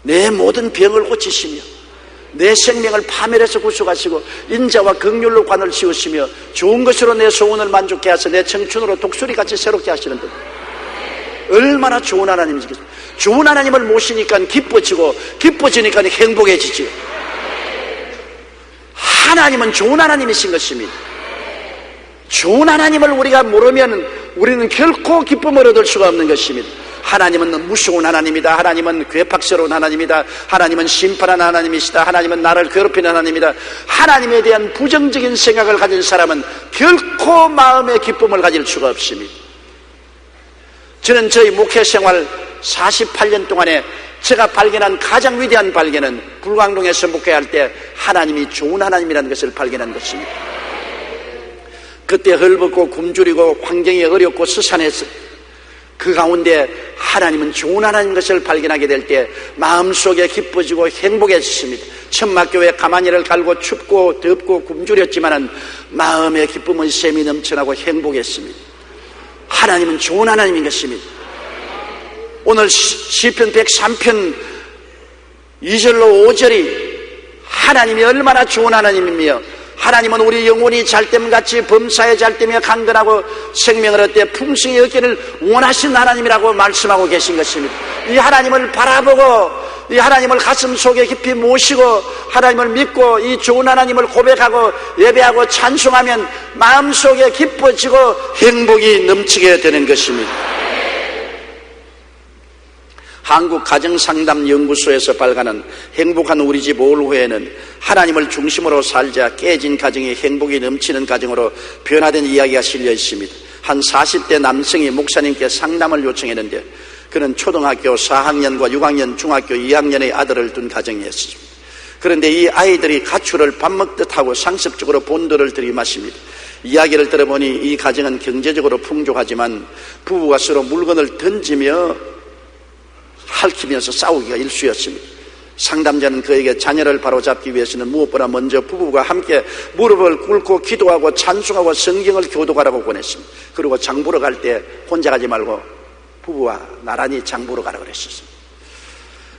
내 모든 병을 고치시며 내 생명을 파멸해서 구속하시고 인자와 긍휼로 관을 씌우시며 좋은 것으로 내 소원을 만족케 하셔 내 청춘으로 독수리같이 새롭게 하시는 분. 얼마나 좋은 하나님이시겠어요. 좋은 하나님을 모시니까 기뻐지고 기뻐지니까 행복해지지. 하나님은 좋은 하나님이신 것입니다. 좋은 하나님을 우리가 모르면 우리는 결코 기쁨을 얻을 수가 없는 것입니다. 하나님은 무서운 하나님이다. 하나님은 괴팍스러운 하나님이다. 하나님은 심판하는 하나님이시다. 하나님은 나를 괴롭히는 하나님이다. 하나님에 대한 부정적인 생각을 가진 사람은 결코 마음의 기쁨을 가질 수가 없습니다. 저는 저희 목회 생활 48년 동안에 제가 발견한 가장 위대한 발견은 불광동에서 목회할 때 하나님이 좋은 하나님이라는 것을 발견한 것입니다. 그때 헐벗고 굶주리고 환경이 어렵고 스산했어요. 그 가운데 하나님은 좋은 하나님인 것을 발견하게 될 때 마음속에 기뻐지고 행복해졌습니다. 천막교회 가마니를 갈고 춥고 덥고 굶주렸지만 마음의 기쁨은 샘이 넘쳐나고 행복했습니다. 하나님은 좋은 하나님인 것입니다. 오늘 시편 103편 2절로 5절이 하나님이 얼마나 좋은 하나님이며 하나님은 우리 영혼이 잘됨같이 범사에 잘되며 강건하고 생명을 얻되 풍성히 얻기를 원하시는 하나님이라고 말씀하고 계신 것입니다. 이 하나님을 바라보고 이 하나님을 가슴 속에 깊이 모시고 하나님을 믿고 이 좋은 하나님을 고백하고 예배하고 찬송하면 마음속에 기뻐지고 행복이 넘치게 되는 것입니다. 한국가정상담연구소에서 발간한 행복한 우리 집 올후에는 하나님을 중심으로 살자 깨진 가정이 행복이 넘치는 가정으로 변화된 이야기가 실려 있습니다. 한 40대 남성이 목사님께 상담을 요청했는데 그는 초등학교 4학년과 6학년, 중학교 2학년의 아들을 둔 가정이었습니다. 그런데 이 아이들이 가출을 밥 먹듯 하고 상습적으로 본드를 들이마십니다. 이야기를 들어보니 이 가정은 경제적으로 풍족하지만 부부가 서로 물건을 던지며 핥히면서 싸우기가 일쑤였습니다. 상담자는 그에게 자녀를 바로잡기 위해서는 무엇보다 먼저 부부가 함께 무릎을 꿇고 기도하고 찬송하고 성경을 교독하라고 권했습니다. 그리고 장 보러 갈 때 혼자 가지 말고 부부와 나란히 장 보러 가라고 그랬었습니다.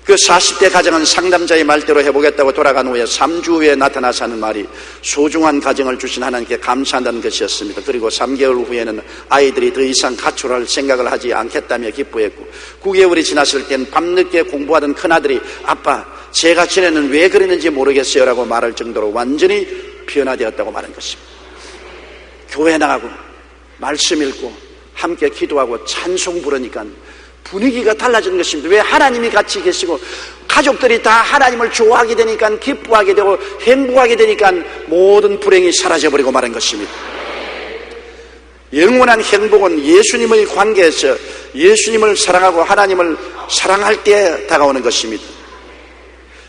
그 40대 가정은 상담자의 말대로 해보겠다고 돌아간 후에 3주 후에 나타나서 하는 말이 소중한 가정을 주신 하나님께 감사한다는 것이었습니다. 그리고 3개월 후에는 아이들이 더 이상 가출할 생각을 하지 않겠다며 기뻐했고 9개월이 지났을 땐 밤늦게 공부하던 큰아들이 아빠 제가 전에는 왜 그랬는지 모르겠어요 라고 말할 정도로 완전히 변화되었다고 말한 것입니다. 교회 나가고 말씀 읽고 함께 기도하고 찬송 부르니까 분위기가 달라지는 것입니다. 왜? 하나님이 같이 계시고 가족들이 다 하나님을 좋아하게 되니까 기뻐하게 되고 행복하게 되니까 모든 불행이 사라져버리고 마는 것입니다. 영원한 행복은 예수님의 관계에서 예수님을 사랑하고 하나님을 사랑할 때 다가오는 것입니다.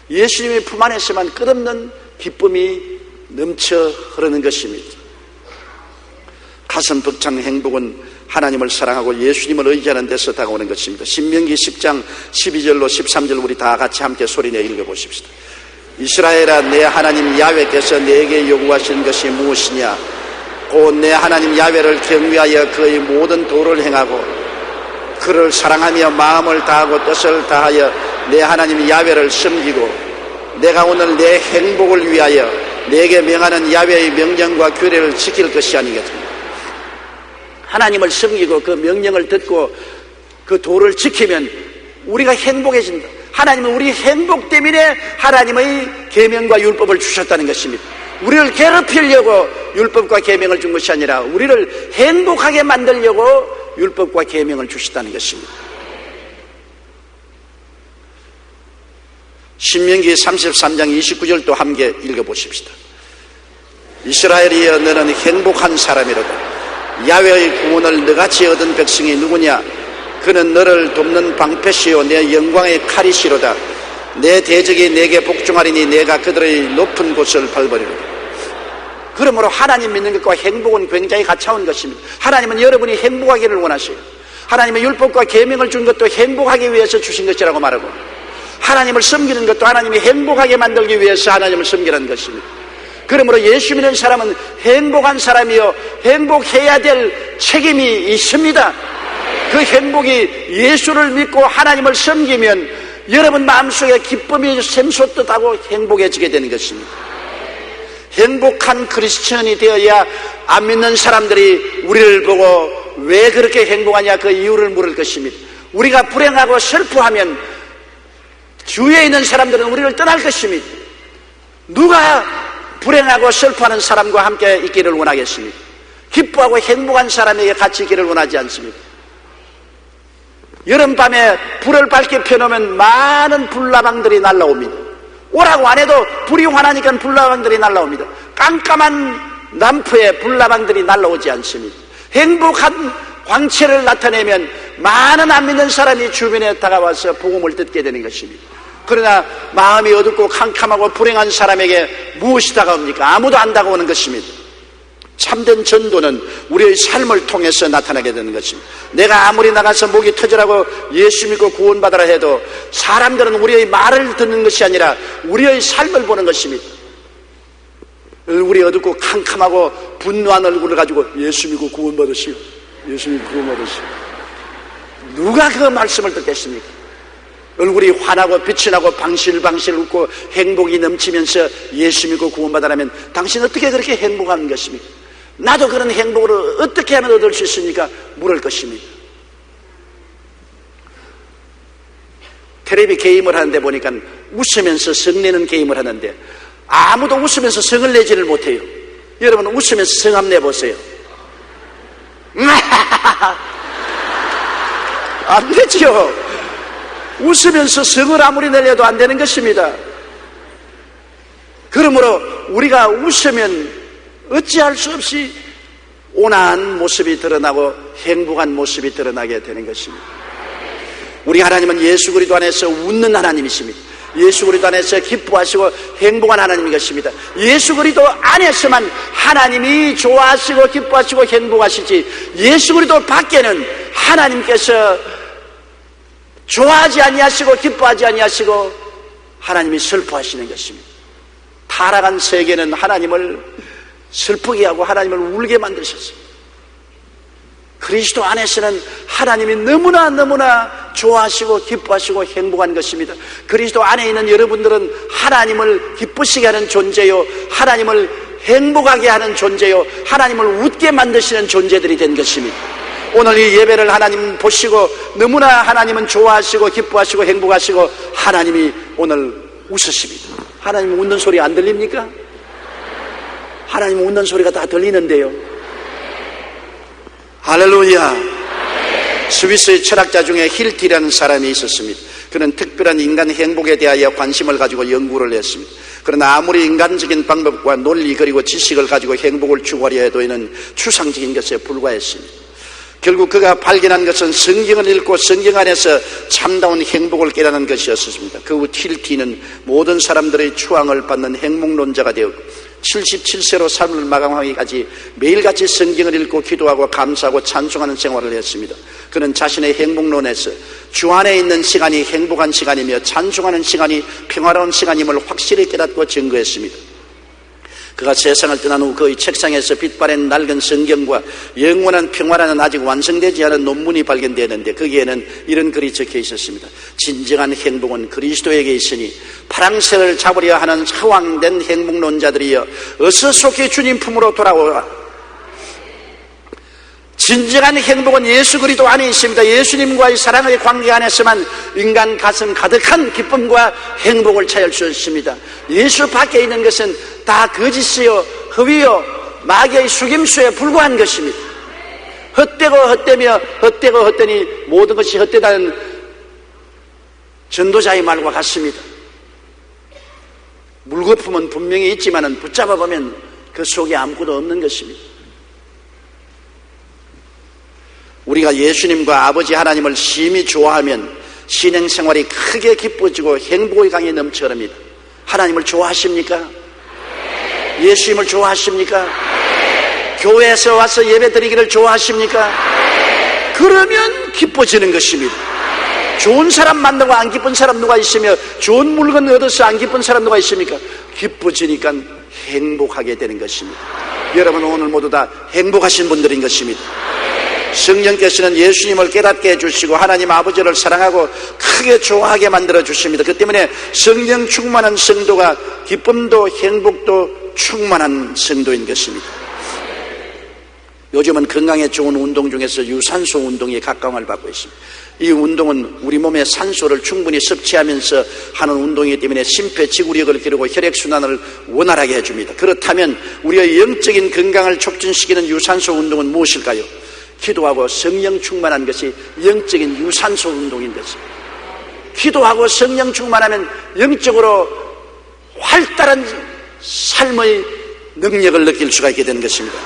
예수님의 품 안에서만 끝없는 기쁨이 넘쳐 흐르는 것입니다. 가슴 벅찬 행복은 하나님을 사랑하고 예수님을 의지하는 데서 다가오는 것입니다. 신명기 10장 12절로 13절 우리 다 같이 함께 소리내 읽어보십시다. 이스라엘아 내 하나님 야훼께서 내게 요구하시는 것이 무엇이냐? 곧 내 하나님 야훼를 경외하여 그의 모든 도를 행하고 그를 사랑하며 마음을 다하고 뜻을 다하여 내 하나님 야훼를 섬기고 내가 오늘 내 행복을 위하여 내게 명하는 야훼의 명령과 규례를 지킬 것이 아니겠습니까? 하나님을 섬기고 그 명령을 듣고 그 도를 지키면 우리가 행복해진다. 하나님은 우리 행복 때문에 하나님의 계명과 율법을 주셨다는 것입니다. 우리를 괴롭히려고 율법과 계명을 준 것이 아니라 우리를 행복하게 만들려고 율법과 계명을 주셨다는 것입니다. 신명기 33장 29절도 함께 읽어보십시다. 이스라엘이여 너는 행복한 사람이로다. 야훼의 구원을 너같이 얻은 백성이 누구냐? 그는 너를 돕는 방패시요 내 영광의 칼이시로다. 내 대적이 내게 복종하리니 내가 그들의 높은 곳을 밟으리로다. 그러므로 하나님 믿는 것과 행복은 굉장히 가까운 것입니다. 하나님은 여러분이 행복하기를 원하셔요. 하나님의 율법과 계명을 준 것도 행복하기 위해서 주신 것이라고 말하고, 하나님을 섬기는 것도 하나님이 행복하게 만들기 위해서 하나님을 섬기라는 것입니다. 그러므로 예수 믿는 사람은 행복한 사람이요 행복해야 될 책임이 있습니다. 그 행복이 예수를 믿고 하나님을 섬기면 여러분 마음속에 기쁨이 샘솟듯하고 행복해지게 되는 것입니다. 행복한 크리스천이 되어야 안 믿는 사람들이 우리를 보고 왜 그렇게 행복하냐 그 이유를 물을 것입니다. 우리가 불행하고 슬퍼하면 주위에 있는 사람들은 우리를 떠날 것입니다. 누가 불행하고 슬퍼하는 사람과 함께 있기를 원하겠습니까? 기뻐하고 행복한 사람에게 같이 있기를 원하지 않습니다. 여름밤에 불을 밝게 펴놓으면 많은 불나방들이 날라옵니다. 오라고 안 해도 불이 환하니까 불나방들이 날라옵니다. 깜깜한 남포에 불나방들이 날라오지 않습니다. 행복한 광채를 나타내면 많은 안 믿는 사람이 주변에 다가와서 복음을 듣게 되는 것입니다. 그러나 마음이 어둡고 캄캄하고 불행한 사람에게 무엇이 다가옵니까? 아무도 안 다가오는 것입니다. 참된 전도는 우리의 삶을 통해서 나타나게 되는 것입니다. 내가 아무리 나가서 목이 터지라고 예수 믿고 구원받으라 해도 사람들은 우리의 말을 듣는 것이 아니라 우리의 삶을 보는 것입니다. 얼굴이 어둡고 캄캄하고 분노한 얼굴을 가지고 예수 믿고 구원받으시오, 예수 믿고 구원받으시오. 누가 그 말씀을 듣겠습니까? 얼굴이 환하고 빛이 나고 방실방실 웃고 행복이 넘치면서 예수 믿고 구원받으라면 당신 어떻게 그렇게 행복한 것입니까? 나도 그런 행복을 어떻게 하면 얻을 수 있습니까? 물을 것입니다. 텔레비 게임을 하는데 보니까 웃으면서 성내는 게임을 하는데 아무도 웃으면서 성을 내지를 못해요. 여러분 웃으면서 성 한번 내보세요. 안 되죠. 웃으면서 성을 아무리 내려도 안 되는 것입니다. 그러므로 우리가 웃으면 어찌할 수 없이 온화한 모습이 드러나고 행복한 모습이 드러나게 되는 것입니다. 우리 하나님은 예수 그리스도 안에서 웃는 하나님이십니다. 예수 그리스도 안에서 기뻐하시고 행복한 하나님인 것입니다. 예수 그리스도 안에서만 하나님이 좋아하시고 기뻐하시고 행복하시지 예수 그리스도 밖에는 하나님께서 좋아하지 아니하시고 기뻐하지 아니하시고 하나님이 슬퍼하시는 것입니다. 타락한 세계는 하나님을 슬프게 하고 하나님을 울게 만드셨습니다. 그리스도 안에서는 하나님이 너무나 좋아하시고 기뻐하시고 행복한 것입니다. 그리스도 안에 있는 여러분들은 하나님을 기쁘시게 하는 존재요, 하나님을 행복하게 하는 존재요, 하나님을 웃게 만드시는 존재들이 된 것입니다. 오늘 이 예배를 하나님 보시고 너무나 하나님은 좋아하시고 기뻐하시고 행복하시고 하나님이 오늘 웃으십니다. 하나님 웃는 소리 안 들립니까? 하나님 웃는 소리가 다 들리는데요. 할렐루야. 스위스의 철학자 중에 힐티라는 사람이 있었습니다. 그는 특별한 인간 행복에 대하여 관심을 가지고 연구를 했습니다. 그러나 아무리 인간적인 방법과 논리 그리고 지식을 가지고 행복을 추구하려 해도 이는 추상적인 것에 불과했습니다. 결국 그가 발견한 것은 성경을 읽고 성경 안에서 참다운 행복을 깨닫는 것이었습니다. 그 후 힐티는 모든 사람들의 추앙을 받는 행복론자가 되었고 77세로 삶을 마감하기까지 매일같이 성경을 읽고 기도하고 감사하고 찬송하는 생활을 했습니다. 그는 자신의 행복론에서 주 안에 있는 시간이 행복한 시간이며 찬송하는 시간이 평화로운 시간임을 확실히 깨닫고 증거했습니다. 그가 세상을 떠난 후 그의 책상에서 빛바랜 낡은 성경과 영원한 평화라는 아직 완성되지 않은 논문이 발견되었는데 거기에는 이런 글이 적혀 있었습니다. 진정한 행복은 그리스도에게 있으니 파랑새를 잡으려 하는 허황된 행복론자들이여 어서 속히 주님 품으로 돌아오라. 진정한 행복은 예수 그리스도 안에 있습니다. 예수님과의 사랑의 관계 안에서만 인간 가슴 가득한 기쁨과 행복을 찾을 수 있습니다. 예수 밖에 있는 것은 다 거짓이요 허위요 마귀의 속임수에 불과한 것입니다. 헛되고 헛되며 헛되고 헛되니 모든 것이 헛되다는 전도자의 말과 같습니다. 물거품은 분명히 있지만 붙잡아 보면 그 속에 아무것도 없는 것입니다. 우리가 예수님과 아버지 하나님을 심히 좋아하면 신앙생활이 크게 기뻐지고 행복의 강이 넘쳐납니다. 하나님을 좋아하십니까? 예수님을 좋아하십니까? 교회에서 와서 예배 드리기를 좋아하십니까? 그러면 기뻐지는 것입니다. 좋은 사람 만나고 안 기쁜 사람 누가 있으며 좋은 물건 얻어서 안 기쁜 사람 누가 있습니까? 기뻐지니까 행복하게 되는 것입니다. 여러분 오늘 모두 다 행복하신 분들인 것입니다. 성령께서는 예수님을 깨닫게 해주시고 하나님 아버지를 사랑하고 크게 좋아하게 만들어 주십니다. 그 때문에 성령 충만한 성도가 기쁨도 행복도 충만한 성도인 것입니다. 요즘은 건강에 좋은 운동 중에서 유산소 운동이 각광을 받고 있습니다. 이 운동은 우리 몸에 산소를 충분히 섭취하면서 하는 운동이기 때문에 심폐지구력을 기르고 혈액순환을 원활하게 해줍니다. 그렇다면 우리의 영적인 건강을 촉진시키는 유산소 운동은 무엇일까요? 기도하고 성령 충만한 것이 영적인 유산소 운동인 것입니다. 기도하고 성령 충만하면 영적으로 활달한 삶의 능력을 느낄 수가 있게 되는 것입니다.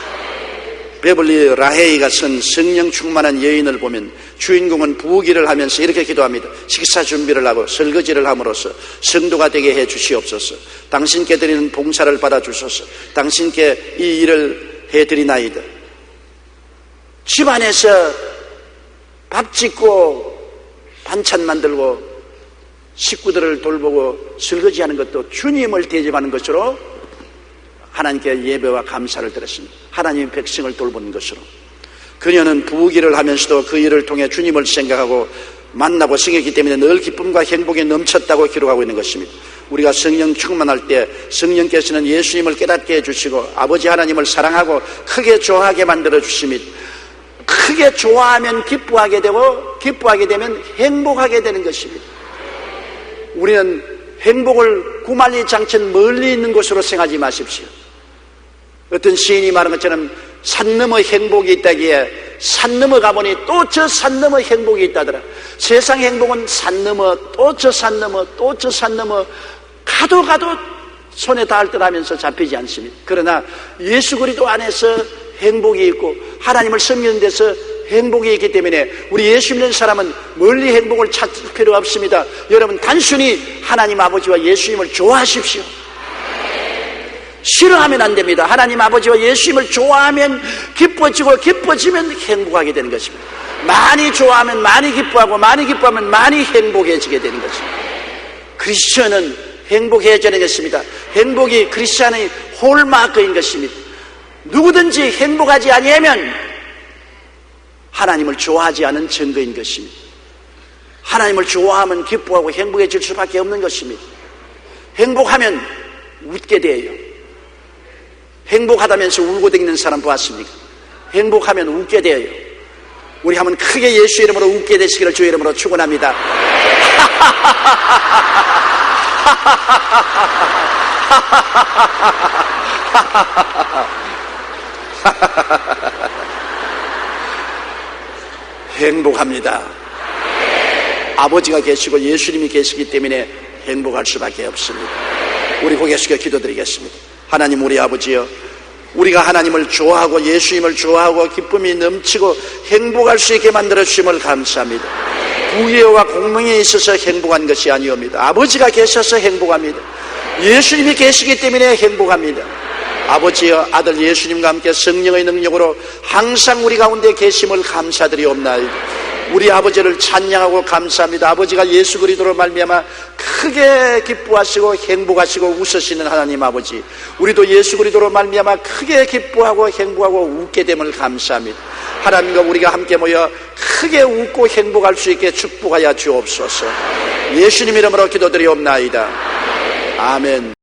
베벌리 라헤이가 쓴 성령 충만한 여인을 보면 주인공은 부엌일을 하면서 이렇게 기도합니다. 식사 준비를 하고 설거지를 함으로써 성도가 되게 해 주시옵소서. 당신께 드리는 봉사를 받아 주소서. 당신께 이 일을 해 드리나이다. 집안에서 밥 짓고 반찬 만들고 식구들을 돌보고 설거지하는 것도 주님을 대접하는 것으로 하나님께 예배와 감사를 드렸습니다. 하나님의 백성을 돌보는 것으로. 그녀는 부엌일을 하면서도 그 일을 통해 주님을 생각하고 만나고 생겼기 때문에 늘 기쁨과 행복이 넘쳤다고 기록하고 있는 것입니다. 우리가 성령 충만할 때 성령께서는 예수님을 깨닫게 해주시고 아버지 하나님을 사랑하고 크게 좋아하게 만들어 주십니다. 크게 좋아하면 기뻐하게 되고 기뻐하게 되면 행복하게 되는 것입니다. 우리는 행복을 구만리 장천 멀리 있는 곳으로 생각하지 마십시오. 어떤 시인이 말한 것처럼 산 너머 행복이 있다기에 산 넘어 가보니 또 저 산 너머 행복이 있다더라. 세상 행복은 산 넘어 또 저 산 넘어 또 저 산 넘어 가도 손에 닿을 듯 하면서 잡히지 않습니다. 그러나 예수 그리스도 안에서 행복이 있고 하나님을 섬기는 데서 행복이 있기 때문에 우리 예수 믿는 사람은 멀리 행복을 찾을 필요 없습니다. 여러분 단순히 하나님 아버지와 예수님을 좋아하십시오. 싫어하면 안 됩니다. 하나님 아버지와 예수님을 좋아하면 기뻐지고 기뻐지면 행복하게 되는 것입니다. 많이 좋아하면 많이 기뻐하고 많이 기뻐하면 많이 행복해지게 되는 것입니다. 크리스천은 행복해져야 되겠습니다. 행복이 크리스천의 홀마크인 것입니다. 누구든지 행복하지 아니하면 하나님을 좋아하지 않은 증거인 것입니다. 하나님을 좋아하면 기뻐하고 행복해질 수밖에 없는 것입니다. 행복하면 웃게 돼요. 행복하다면서 울고 다니는 사람 보았습니까? 행복하면 웃게 돼요. 우리 한번 크게 예수 이름으로 웃게 되시기를 주의 이름으로 축원합니다. 행복합니다. 아버지가 계시고 예수님이 계시기 때문에 행복할 수밖에 없습니다. 우리 고개 숙여 기도드리겠습니다. 하나님 우리 아버지여, 우리가 하나님을 좋아하고 예수님을 좋아하고 기쁨이 넘치고 행복할 수 있게 만들어 주심을 감사합니다. 부귀와 공명에 있어서 행복한 것이 아니옵니다. 아버지가 계셔서 행복합니다. 예수님이 계시기 때문에 행복합니다. 아버지여, 아들 예수님과 함께 성령의 능력으로 항상 우리 가운데 계심을 감사드리옵나이다. 우리 아버지를 찬양하고 감사합니다. 아버지가 예수 그리스도로 말미암아 크게 기뻐하시고 행복하시고 웃으시는 하나님 아버지, 우리도 예수 그리스도로 말미암아 크게 기뻐하고 행복하고 웃게 됨을 감사합니다. 하나님과 우리가 함께 모여 크게 웃고 행복할 수 있게 축복하여 주옵소서. 예수님 이름으로 기도드리옵나이다. 아멘.